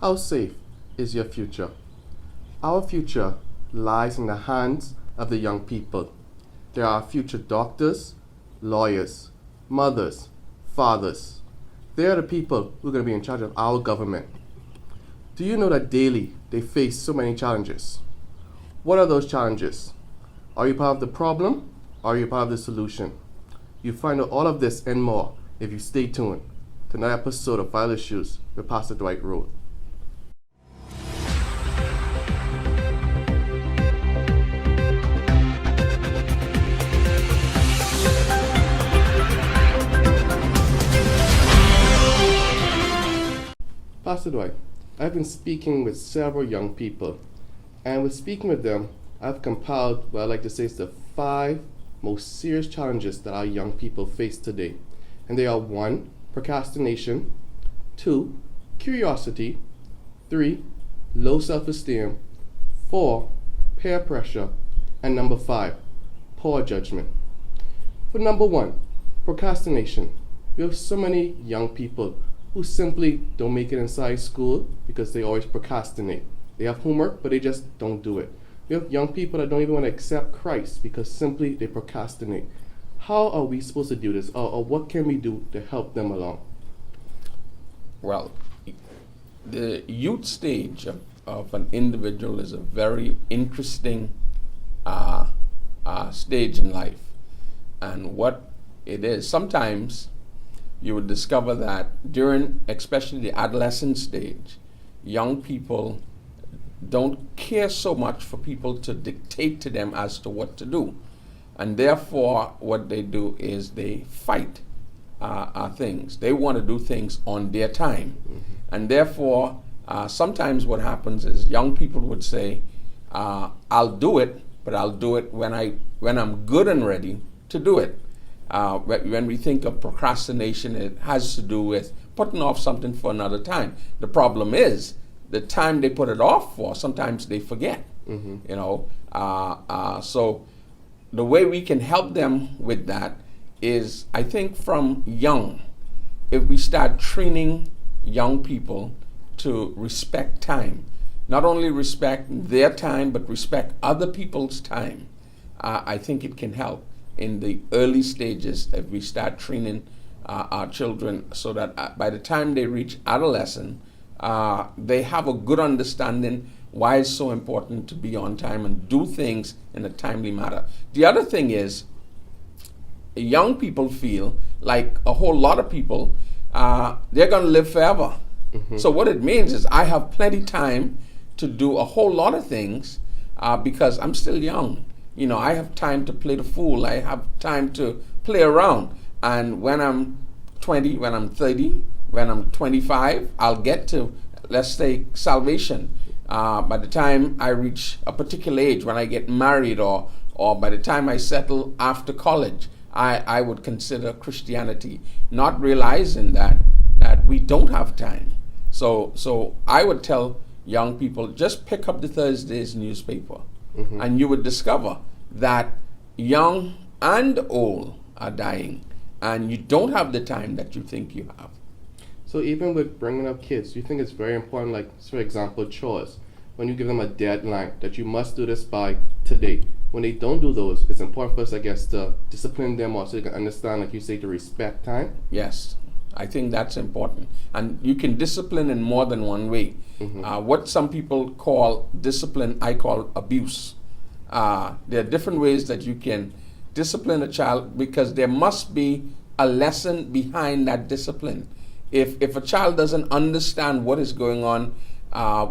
How safe is your future? Our future lies in the hands of the young people. They are our future doctors, lawyers, mothers, fathers. They are the people who are going to be in charge of our government. Do you know that daily they face so many challenges? What are those challenges? Are you part of the problem or are you part of the solution? You'll find out all of this and more if you stay tuned to another episode of Vital Issues with Pastor Dwight Road. Pastor Dwight, I've been speaking with several young people, and with speaking with them, I've compiled what I like to say is the 5 most serious challenges that our young people face today. And they are 1, procrastination, 2, curiosity, 3, low self-esteem, 4, peer pressure, and number 5, poor judgment. For number 1, procrastination. We have so many young people who simply don't make it inside school because they always procrastinate. They have homework, but they just don't do it. We have young people that don't even want to accept Christ because simply they procrastinate. How are we supposed to do this, or what can we do to help them along? Well, the youth stage of an individual is a very interesting stage in life. And what it is, sometimes you would discover that during, especially the adolescent stage, young people don't care so much for people to dictate to them as to what to do. And therefore, what they do is they fight things. They want to do things on their time. Mm-hmm. And therefore, sometimes what happens is young people would say, I'll do it, but I'll do it when I'm good and ready to do it. When we think of procrastination, it has to do with putting off something for another time. The problem is, the time they put it off for, sometimes they forget. Mm-hmm. So the way we can help them with that is, I think from young, if we start training young people to respect time, not only respect their time, but respect other people's time, I think it can help in the early stages if we start training our children so that by the time they reach adolescence, they have a good understanding why it's so important to be on time and do things in a timely manner. The other thing is, young people feel like a whole lot of people, they're going to live forever. Mm-hmm. So what it means is I have plenty time to do a whole lot of things because I'm still young. I have time to play the fool. I have time to play around. And when I'm 20, when I'm 30, when I'm 25, I'll get to, let's say, salvation. By the time I reach a particular age, when I get married or by the time I settle after college, I would consider Christianity, not realizing that we don't have time. So I would tell young people, just pick up the Thursday's newspaper. Mm-hmm. And you would discover that young and old are dying, and you don't have the time that you think you have. So even with bringing up kids, you think it's very important, like, for example, chores. When you give them a deadline that you must do this by today, when they don't do those, it's important for us, I guess, to discipline them or so they can understand, like you say, to respect time? Yes, I think that's important. And you can discipline in more than one way. Mm-hmm. What some people call discipline, I call abuse. There are different ways that you can discipline a child because there must be a lesson behind that discipline. If a child doesn't understand what is going on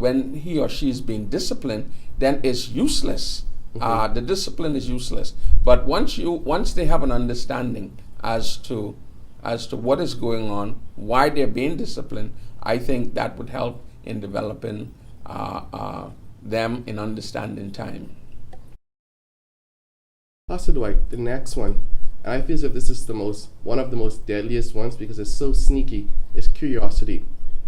when he or she is being disciplined, then it's useless. Mm-hmm. The discipline is useless. But once they have an understanding as to what is going on, why they're being disciplined, I think that would help in developing them in understanding time. Pastor Dwight, the next one, and I feel as if this is one of the most deadliest ones because it's so sneaky, is curiosity.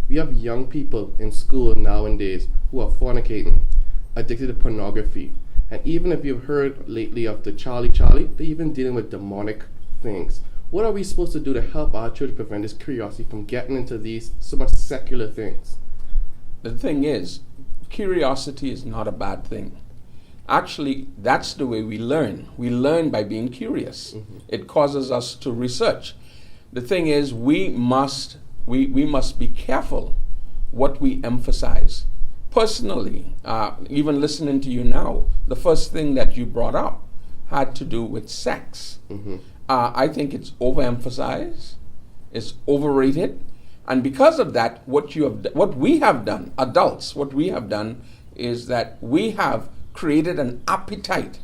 We have young people in school nowadays who are fornicating, addicted to pornography, and even if you've heard lately of the Charlie, they're even dealing with demonic things. What are we supposed to do to help our children prevent this curiosity from getting into these so much secular things? the thing is, curiosity is not a bad thing. Actually, that's the way we learn. We learn by being curious. It causes us to research. The thing is, we must be careful what we emphasize. Personally, even listening to you now, the first thing that you brought up had to do with sex. I think it's overemphasized, it's overrated, and because of that, what we have done, adults, what we have done is that we have created an appetite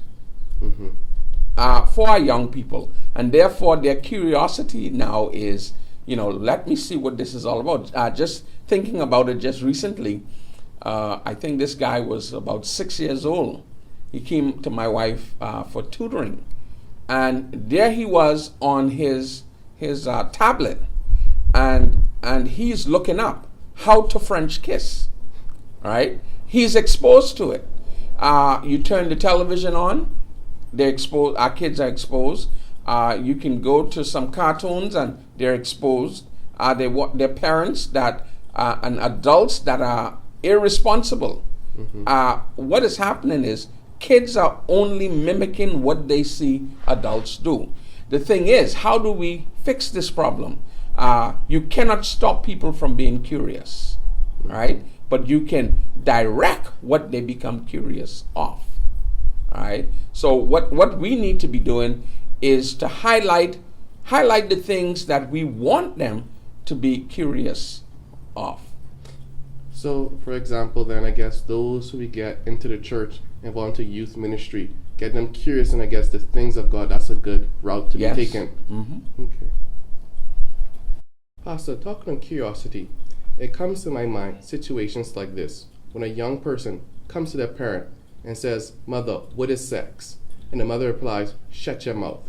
for our young people, and therefore their curiosity now is, let me see what this is all about. Just thinking about it just recently, I think this guy was about 6 years old. He came to my wife for tutoring, and there he was on his tablet, and he's looking up how to French kiss. All right, he's exposed to it. You turn the television on, they're exposed. Our kids are exposed. You can go to some cartoons and they're exposed. They're parents that and adults that are irresponsible. What is happening is kids are only mimicking what they see adults do. The thing is, how do we fix this problem? You cannot stop people from being curious, right? But you can direct what they become curious of. All right. So what we need to be doing is to highlight the things that we want them to be curious of. So, for example, then I guess those who we get into the church and volunteer youth ministry, get them curious, and I guess the things of God, that's a good route to be taken. Okay. Pastor, talking on curiosity, it comes to my mind situations like this, when a young person comes to their parent and says, "Mother, what is sex?" And the mother replies, "Shut your mouth."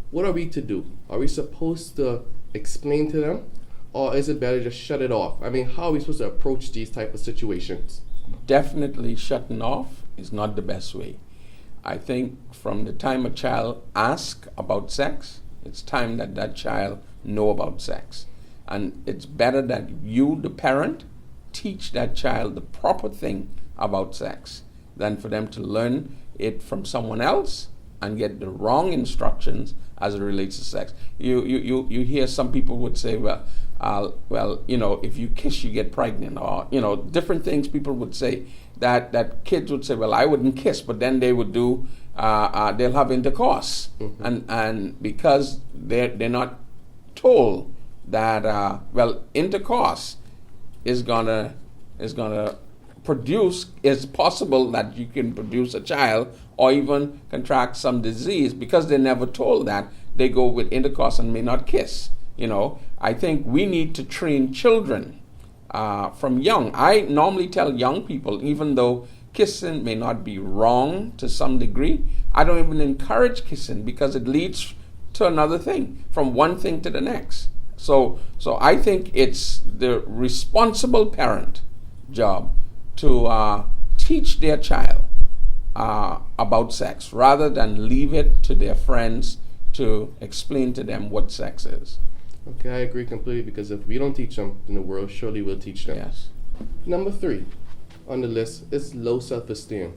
What are we to do? Are we supposed to explain to them, or is it better just shut it off? I mean, how are we supposed to approach these type of situations? Definitely shutting off is not the best way. I think from the time a child asks about sex, it's time that that child know about sex. And it's better that you, the parent, teach that child the proper thing about sex than for them to learn it from someone else and get the wrong instructions as it relates to sex. You hear some people would say, well, if you kiss, you get pregnant, or different things people would say. That kids would say, well, I wouldn't kiss, but then they would do, they'll have intercourse, and because they're not told that intercourse is gonna produce. It's possible that you can produce a child or even contract some disease because they're never told that. They go with intercourse and may not kiss. I think we need to train children from young. I normally tell young people, even though kissing may not be wrong to some degree, I don't even encourage kissing because it leads to another thing, from one thing to the next. So I think it's the responsible parent job to teach their child about sex rather than leave it to their friends to explain to them what sex is. Okay, I agree completely, because if we don't teach them, then the world surely will teach them. Yes. Number 3 on the list is low self-esteem.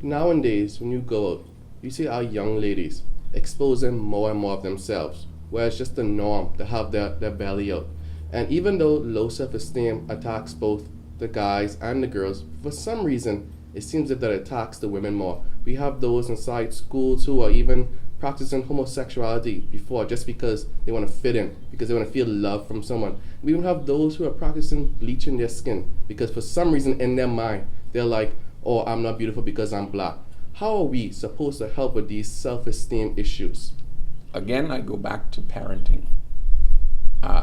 Nowadays, when you go out, you see our young ladies exposing more and more of themselves, where it's just the norm to have their belly out. And even though low self-esteem attacks both the guys and the girls, for some reason, it seems that attacks the women more. We have those inside schools who are even practicing homosexuality before, just because they want to fit in, because they want to feel love from someone. We even have those who are practicing bleaching their skin because for some reason in their mind they're like, "Oh, I'm not beautiful because I'm black." How are we supposed to help with these self-esteem issues? Again, I go back to parenting.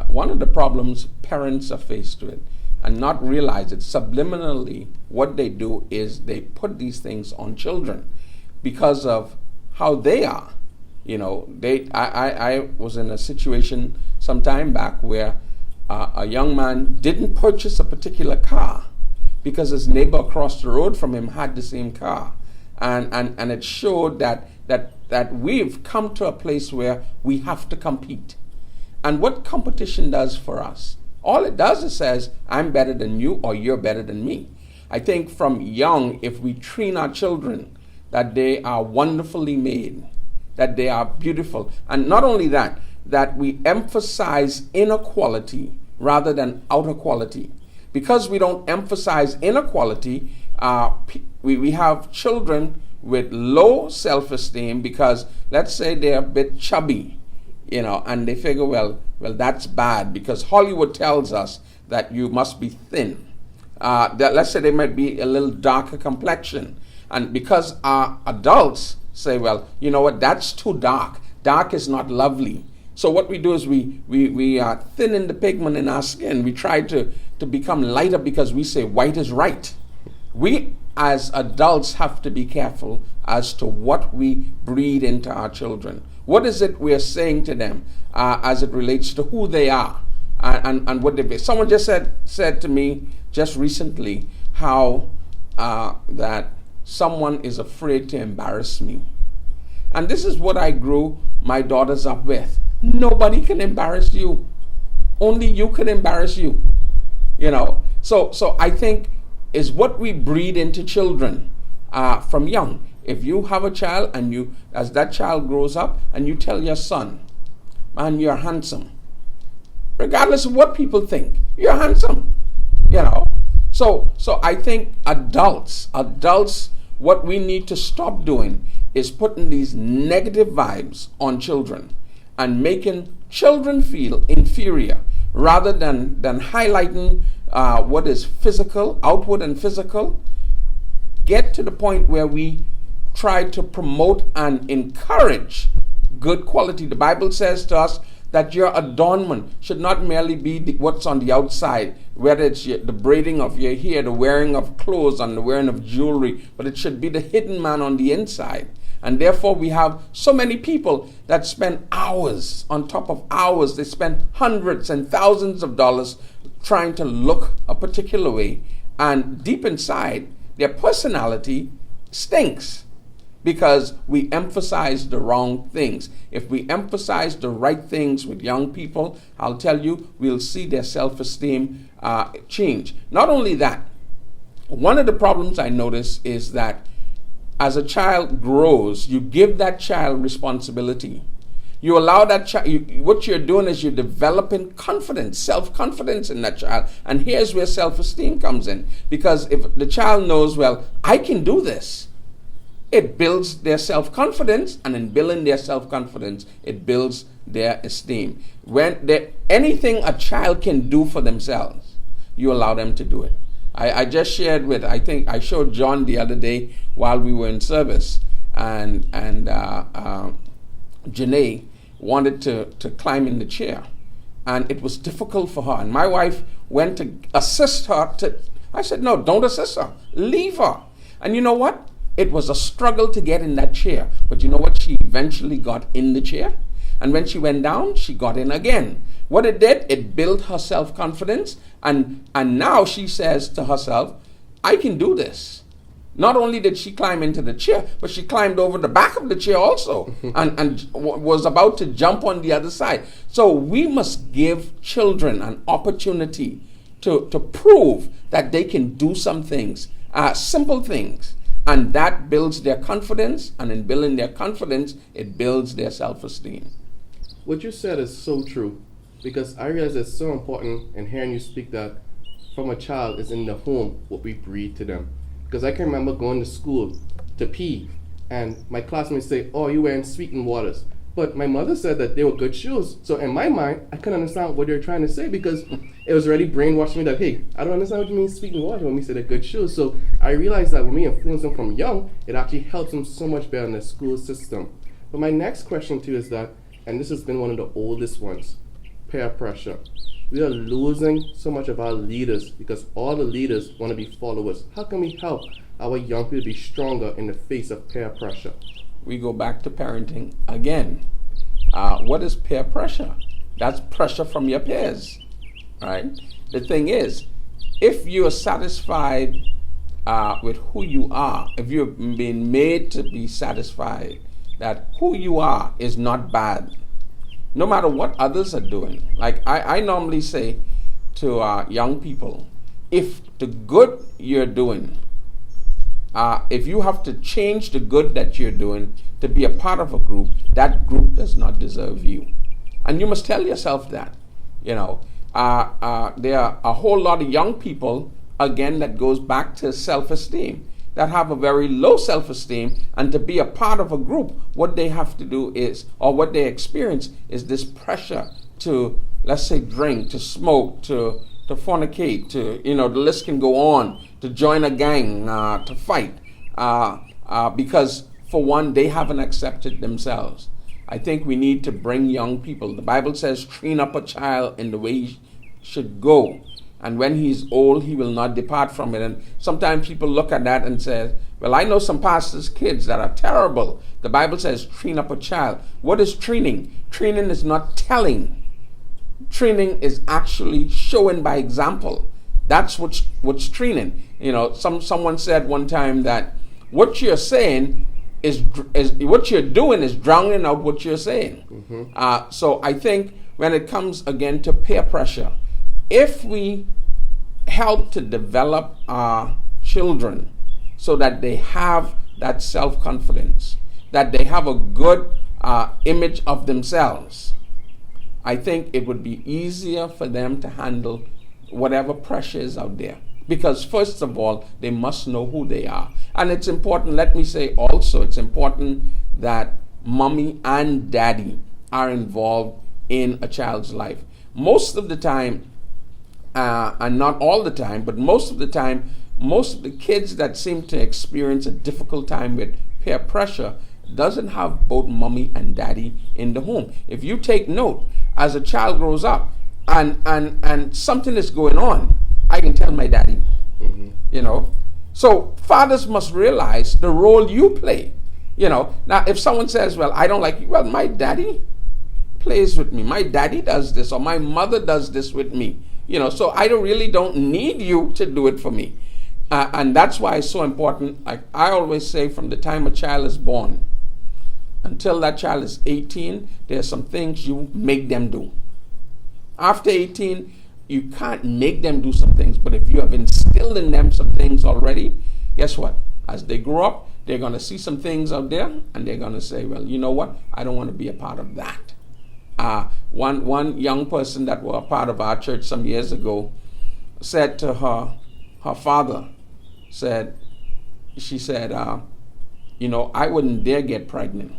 One of the problems parents are faced with and not realize it subliminally, what they do is they put these things on children because of how they are. I was in a situation some time back where a young man didn't purchase a particular car because his neighbor across the road from him had the same car, and it showed that we've come to a place where we have to compete. And what competition does for us, All it does is says, I'm better than you or you're better than me. I think from young, if we train our children that they are wonderfully made, that they are beautiful, and not only that, that we emphasize inner quality rather than outer quality. Because we don't emphasize inner quality, we have children with low self-esteem because, let's say, they're a bit chubby, and they figure, well, that's bad because Hollywood tells us that you must be thin. That, let's say, they might be a little darker complexion. And because our adults say, well, you know what, that's too dark. Dark is not lovely. So what we do is we thin the pigment in our skin. We try to become lighter because we say white is right. We as adults have to be careful as to what we breed into our children. What is it we are saying to them as it relates to who they are and what they be? Someone just said to me just recently how that someone is afraid to embarrass me. And this is what I grew my daughters up with. Nobody can embarrass you. Only you can embarrass you. So I think is what we breed into children from young. If you have a child and as that child grows up and you tell your son, man, you're handsome. Regardless of what people think, you're handsome. So I think adults, what we need to stop doing is putting these negative vibes on children and making children feel inferior rather than highlighting what is physical, outward and physical. Get to the point where we try to promote and encourage good quality. The Bible says to us that your adornment should not merely be what's on the outside, whether it's the braiding of your hair, the wearing of clothes, and the wearing of jewelry, but it should be the hidden man on the inside. And therefore we have so many people that spend hours on top of hours. They spend hundreds and thousands of dollars trying to look a particular way. And deep inside, their personality stinks because we emphasize the wrong things. If we emphasize the right things with young people, I'll tell you, we'll see their self-esteem change. Not only that, one of the problems I notice is that as a child grows, you give that child responsibility. You allow that child, what you're doing is you're developing confidence, self-confidence in that child. And here's where self-esteem comes in. Because if the child knows, well, I can do this, it builds their self-confidence. And in building their self-confidence, it builds their esteem. Anything a child can do for themselves, you allow them to do it. I just shared I think I showed John the other day while we were in service, and Janae wanted to climb in the chair, and it was difficult for her. And my wife went to assist her. I said, no, don't assist her. Leave her. And you know what? It was a struggle to get in that chair. But you know what? She eventually got in the chair. And when she went down, she got in again. What it did, it built her self-confidence. And now she says to herself, I can do this. Not only did she climb into the chair, but she climbed over the back of the chair also and was about to jump on the other side. So we must give children an opportunity to prove that they can do some things, simple things. And that builds their confidence. And in building their confidence, it builds their self-esteem. What you said is so true, because I realize it's so important in hearing you speak that from a child is in the home what we breed to them. Because I can remember going to school to pee, and my classmates say, oh, you're wearing sweetened waters. But my mother said that they were good shoes. So in my mind, I couldn't understand what they were trying to say because it was already brainwashing me that, hey, I don't understand what you mean sweetened water when we say they're good shoes. So I realized that when we influence them from young, it actually helps them so much better in the school system. But my next question too is that, and this has been one of the oldest ones, peer pressure. We are losing so much of our leaders because all the leaders want to be followers. How can we help our young people be stronger in the face of peer pressure? We go back to parenting again. What is peer pressure? That's pressure from your peers, right? The thing is, if you are satisfied with who you are, if you've been made to be satisfied that who you are is not bad, no matter what others are doing. Like I normally say, to young people, if the good you're doing, if you have to change the good that you're doing to be a part of a group, that group does not deserve you. And you must tell yourself that. There are a whole lot of young people, again, that goes back to self-esteem, that have a very low self-esteem, and to be a part of a group, what they have to do is, or what they experience is this pressure to, let's say, drink, to smoke, to fornicate, to, the list can go on, to join a gang, to fight, because for one, they haven't accepted themselves. I think we need to bring young people. The Bible says, train up a child in the way he should go, and when he's old, he will not depart from it. And sometimes people look at that and say, well, I know some pastors' kids that are terrible. The Bible says, train up a child. What is training? Training is not telling. Training is actually showing by example. That's what's training. Someone said one time that what you're saying is what you're doing is drowning out what you're saying. Mm-hmm. So I think when it comes again to peer pressure, if we help to develop our children so that they have that self-confidence, that they have a good image of themselves, I think it would be easier for them to handle whatever pressure is out there. Because first of all, they must know who they are. And it's important, let me say also, it's important that mommy and daddy are involved in a child's life. Most of the time, and not all the time, but most of the time, most of the kids that seem to experience a difficult time with peer pressure doesn't have both mommy and daddy in the home. If you take note, as a child grows up and something is going on, I can tell my daddy. Mm-hmm. So fathers must realize the role you play. Now if someone says, well, I don't like you, well, my daddy plays with me, my daddy does this, or my mother does this with me, so I don't need you to do it for me. And that's why it's so important. Like I always say, from the time a child is born until that child is 18, there's some things you make them do. After 18, you can't make them do some things, but if you have instilled in them some things already, guess what? As they grow up, they're going to see some things out there, and they're going to say, well, you know what? I don't want to be a part of that. One young person that was a part of our church some years ago said to her father, she said, I wouldn't dare get pregnant.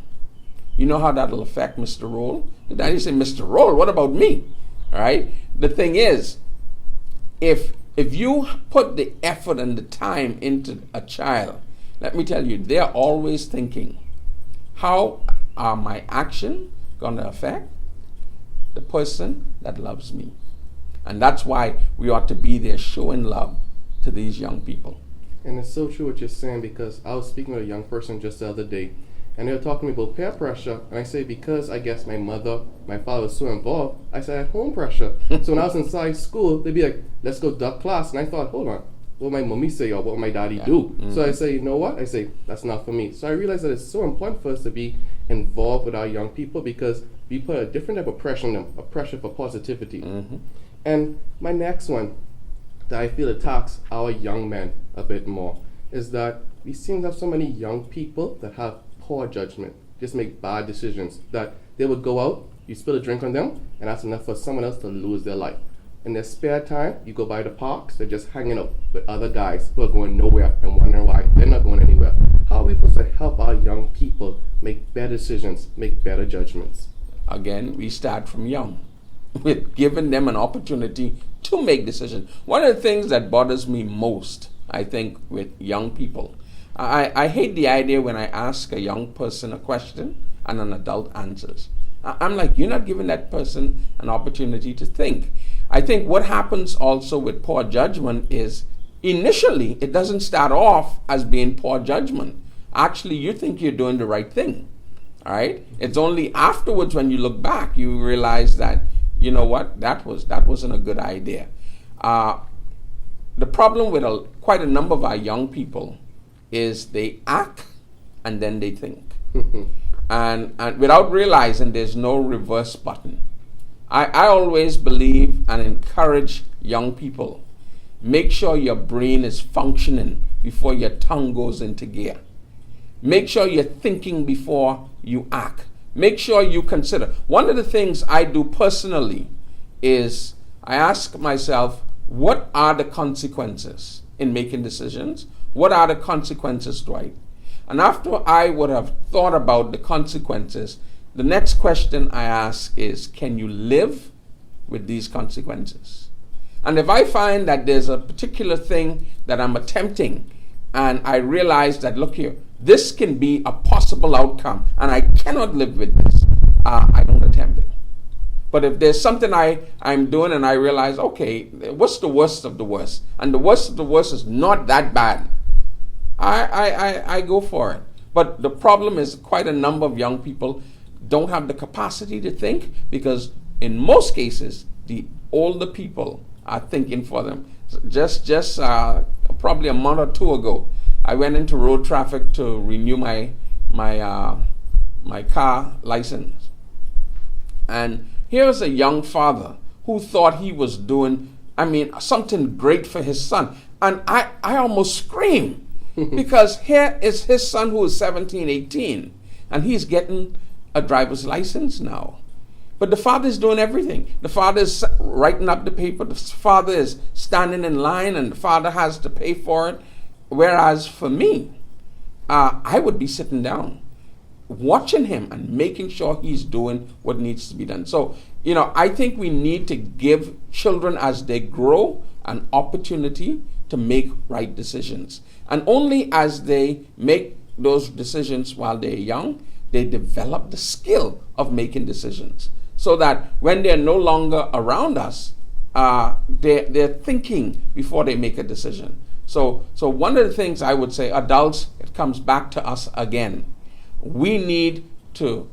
You know how that'll affect Mr. Roll? The daddy said, Mr. Roll, what about me? All right. The thing is, if you put the effort and the time into a child, let me tell you, they're always thinking, how are my action going to affect the person that loves me? And that's why we ought to be there showing love to these young people. And it's so true what you're saying, because I was speaking with a young person just the other day, and they were talking to me about peer pressure, and I say, because I guess my father was so involved, I said I had home pressure. So when I was inside school, they'd be like, let's go duck class, and I thought, hold on, what will my mommy say or what will my daddy do? Mm-hmm. So I say, you know what? I say, that's not for me. So I realized that it's so important for us to be involved with our young people, because we put a different type of pressure on them, a pressure for positivity. Mm-hmm. And my next one that I feel attacks our young men a bit more is that we seem to have so many young people that have poor judgment, just make bad decisions, that they would go out, you spill a drink on them, and that's enough for someone else to lose their life. In their spare time, you go by the parks, they're just hanging out with other guys who are going nowhere and wondering why they're not going anywhere. How are we supposed to help our young people make better decisions, make better judgments? Again, we start from young, with giving them an opportunity to make decisions. One of the things that bothers me most, I think, with young people, I hate the idea when I ask a young person a question and an adult answers. I'm like, you're not giving that person an opportunity to think. I think what happens also with poor judgment is, initially, it doesn't start off as being poor judgment. Actually, you think you're doing the right thing. All right? It's only afterwards, when you look back, you realize that, you know what, that wasn't a good idea. The problem with quite a number of our young people is they act and then they think. and without realizing there's no reverse button. I always believe and encourage young people, make sure your brain is functioning before your tongue goes into gear. Make sure you're thinking before you act. Make sure you consider. One of the things I do personally is I ask myself, what are the consequences in making decisions? What are the consequences, Dwight? And after I would have thought about the consequences, the next question I ask is, can you live with these consequences? And if I find that there's a particular thing that I'm attempting and I realize that, look here, this can be a possible outcome and I cannot live with this, I don't attempt it. But if there's something I'm doing and I realize, okay, what's the worst of the worst? And the worst of the worst is not that bad. I go for it. But the problem is quite a number of young people don't have the capacity to think, because in most cases, the older people are thinking for them. Just probably a month or two ago, I went into road traffic to renew my car license. And here's a young father who thought he was doing, something great for his son. And I almost screamed because here is his son who is 17, 18, and he's getting a driver's license now. But the father is doing everything. The father is writing up the paper. The father is standing in line, and the father has to pay for it. Whereas for me, I would be sitting down, watching him and making sure he's doing what needs to be done. So, I think we need to give children as they grow an opportunity to make right decisions. And only as they make those decisions while they're young, they develop the skill of making decisions. So that when they're no longer around us, they're thinking before they make a decision. So one of the things I would say, adults, it comes back to us again. We need to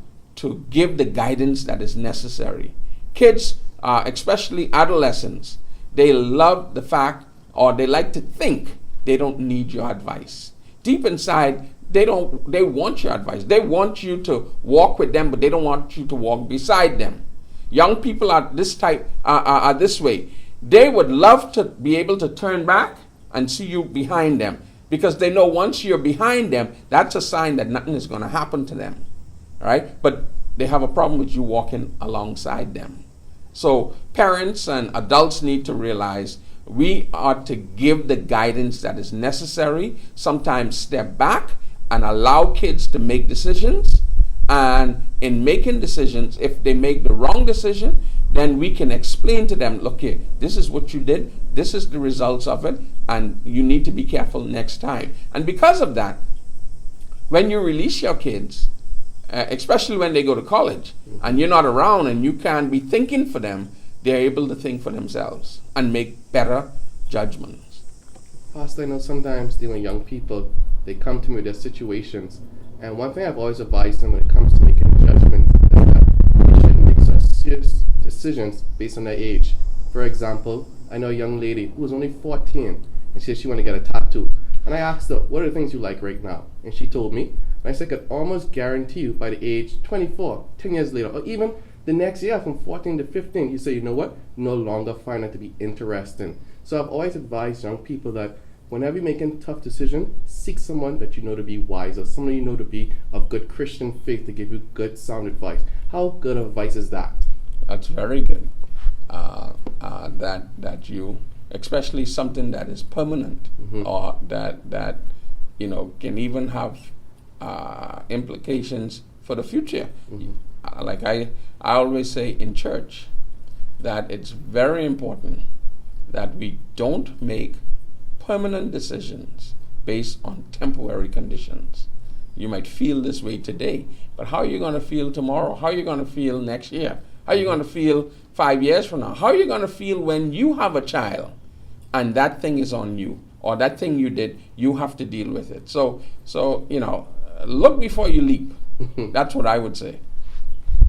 give the guidance that is necessary. Kids, especially adolescents, they love the fact, or they like to think, they don't need your advice. Deep inside, they want your advice. They want you to walk with them, but they don't want you to walk beside them. Young people are this type, are this way. They would love to be able to turn back and see you behind them, because they know once you're behind them, that's a sign that nothing is going to happen to them. All right? But they have a problem with you walking alongside them. So parents and adults need to realize we are to give the guidance that is necessary, sometimes step back and allow kids to make decisions. And in making decisions, if they make the wrong decision, then we can explain to them, look here, this is what you did, this is the results of it, and you need to be careful next time. And because of that, when you release your kids, especially when they go to college, and you're not around and you can't be thinking for them, they're able to think for themselves and make better judgments. Pastor, I know sometimes dealing with young people, they come to me with their situations, and one thing I've always advised them when it comes to making judgments is that they shouldn't make such serious decisions based on their age. For example, I know a young lady who was only 14, and she said she wanted to get a tattoo. And I asked her, what are the things you like right now? And she told me, and I said, I could almost guarantee you by the age 24, 10 years later, or even the next year from 14 to 15, you say, you know what, no longer find it to be interesting. So I've always advised young people that whenever you're making tough decisions, seek someone that you know to be wise, or someone you know to be of good Christian faith to give you good sound advice. How good of advice is that? That's very good. That you, especially something that is permanent, or that can even have implications for the future. Like I always say in church, that it's very important that we don't make permanent decisions based on temporary conditions. You might feel this way today, but how are you going to feel tomorrow? How are you going to feel next year? How are you going to feel 5 years from now? How are you going to feel when you have a child and that thing is on you, or that thing you did, you have to deal with it? So look before you leap. That's what I would say.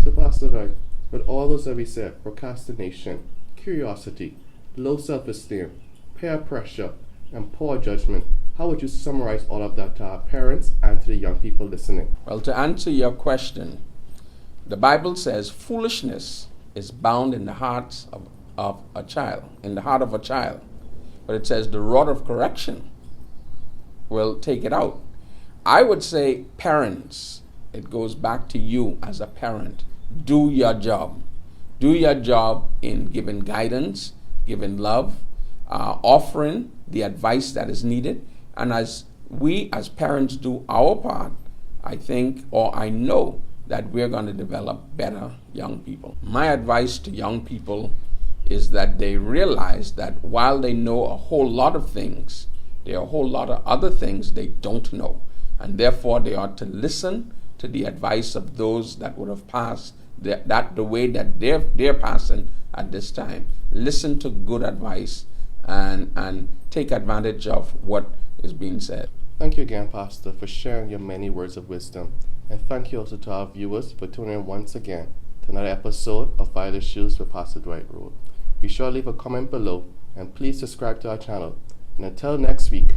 So Pastor Doug, with all those that we said, procrastination, curiosity, low self-esteem, peer pressure, and poor judgment, how would you summarize all of that to our parents and to the young people listening? Well, to answer your question, the Bible says foolishness is bound in the hearts of a child, in the heart of a child. But it says the rod of correction will take it out. I would say parents, it goes back to you as a parent. Do your job. Do your job in giving guidance, giving love, offering the advice that is needed. And as we as parents do our part, I think, or I know, that we're going to develop better young people. My advice to young people is that they realize that while they know a whole lot of things, there are a whole lot of other things they don't know. And therefore they ought to listen to the advice of those that would have passed the way that they're passing at this time. Listen to good advice and take advantage of what is being said. Thank you again, Pastor, for sharing your many words of wisdom. And thank you also to our viewers for tuning in once again to another episode of Vital Issues with Pastor Dwight Road. Be sure to leave a comment below and please subscribe to our channel. And until next week,